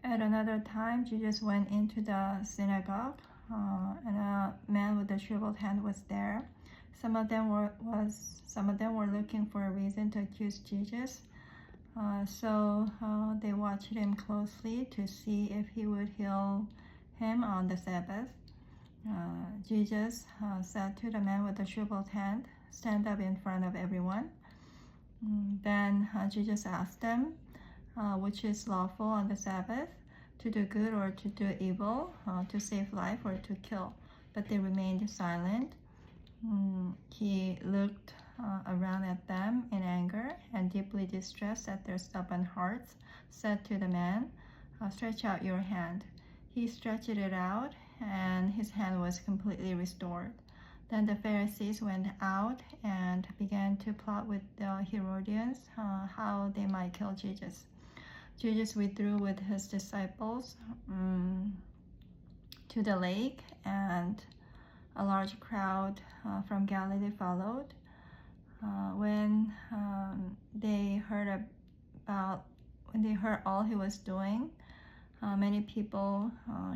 At another time, Jesus went into the synagogue, and a man with a shriveled hand was there. Some of them were looking for a reason to accuse Jesus. So they watched him closely to see if he would heal him on the Sabbath. Jesus said to the man with the shriveled hand, "Stand up in front of everyone." Then Jesus asked them, which is lawful on the Sabbath, to do good or to do evil, to save life or to kill. But they remained silent. He looked around at them in anger and deeply distressed at their stubborn hearts, said to the man, "Stretch out your hand." He stretched it out, and his hand was completely restored. Then the Pharisees went out and began to plot with the Herodians how they might kill Jesus. Jesus withdrew with his disciples to the lake, and a large crowd from Galilee followed. When they heard all he was doing, many people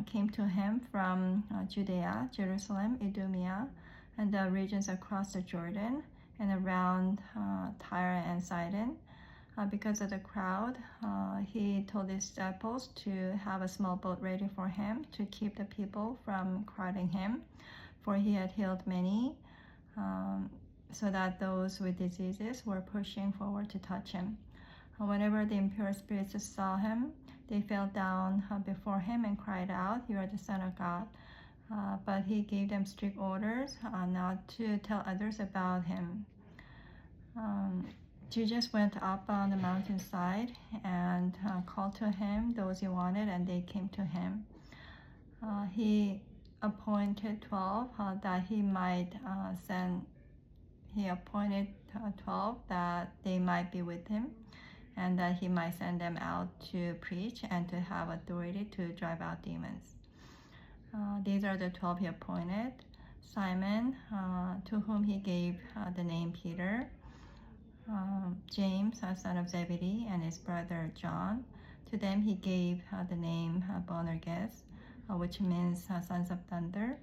came to him from Judea, Jerusalem, Idumea, and the regions across the Jordan and around Tyre and Sidon. Because of the crowd, he told his disciples to have a small boat ready for him to keep the people from crowding him, for he had healed many, so that those with diseases were pushing forward to touch him. Whenever the impure spirits saw him, they fell down before him and cried out, "You are the Son of God." But he gave them strict orders not to tell others about him. Jesus went up on the mountainside and called to him those he wanted, and they came to him. He appointed 12 that he might send. He appointed 12 that they might be with him, and that he might send them out to preach and to have authority to drive out demons. These are the 12 he appointed: Simon, to whom he gave the name Peter, James, son of Zebedee, and his brother John. To them he gave the name Boanerges, which means sons of thunder.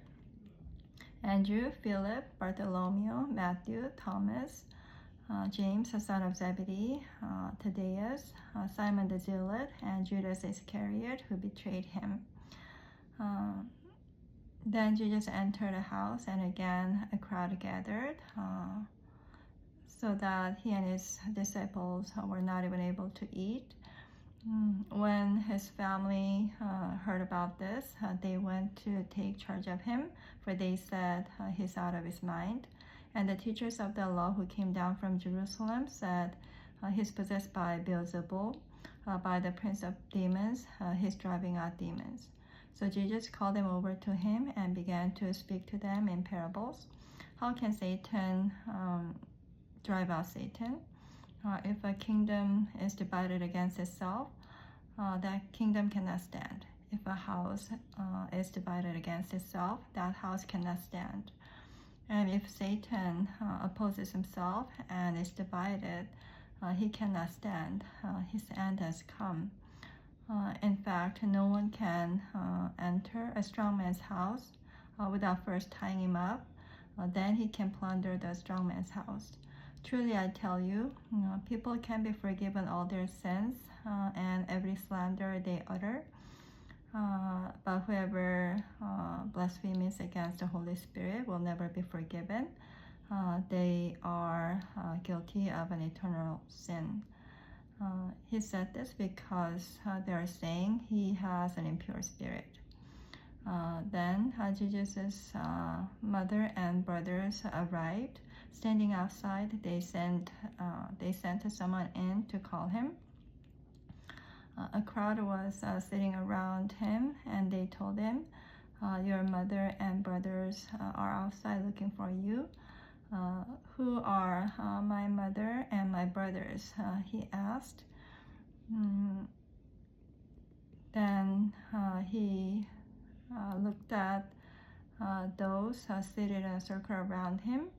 Andrew, Philip, Bartholomew, Matthew, Thomas, James, son of Zebedee, Thaddeus, Simon the Zealot, and Judas Iscariot, who betrayed him. Then Jesus entered a house, and again a crowd gathered, so that he and his disciples were not even able to eat. When his family heard about this, they went to take charge of him, for they said he's out of his mind. And the teachers of the law who came down from Jerusalem said he's possessed by Beelzebul, by the prince of demons, he's driving out demons. So Jesus called them over to him and began to speak to them in parables. How can Satan drive out Satan? If a kingdom is divided against itself, that kingdom cannot stand. If a house is divided against itself, that house cannot stand. And if Satan opposes himself and is divided, he cannot stand. His end has come. In fact, no one can enter a strong man's house without first tying him up. Then he can plunder the strong man's house. Truly I tell you, people can be forgiven all their sins and every slander they utter. But whoever blasphemes against the Holy Spirit will never be forgiven. They are guilty of an eternal sin. He said this because they are saying he has an impure spirit. Then Jesus' mother and brothers arrived. Standing outside, they sent someone in to call him. A crowd was sitting around him, and they told him, "Your mother and brothers are outside looking for you." "Who are my mother and my brothers?" He asked. Then he looked at those seated in a circle around him.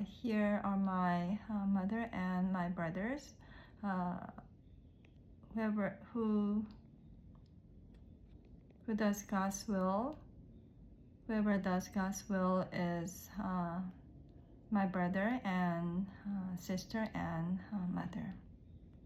"Here are my mother and my brothers. who does God's will. Whoever does God's will is my brother and sister and mother.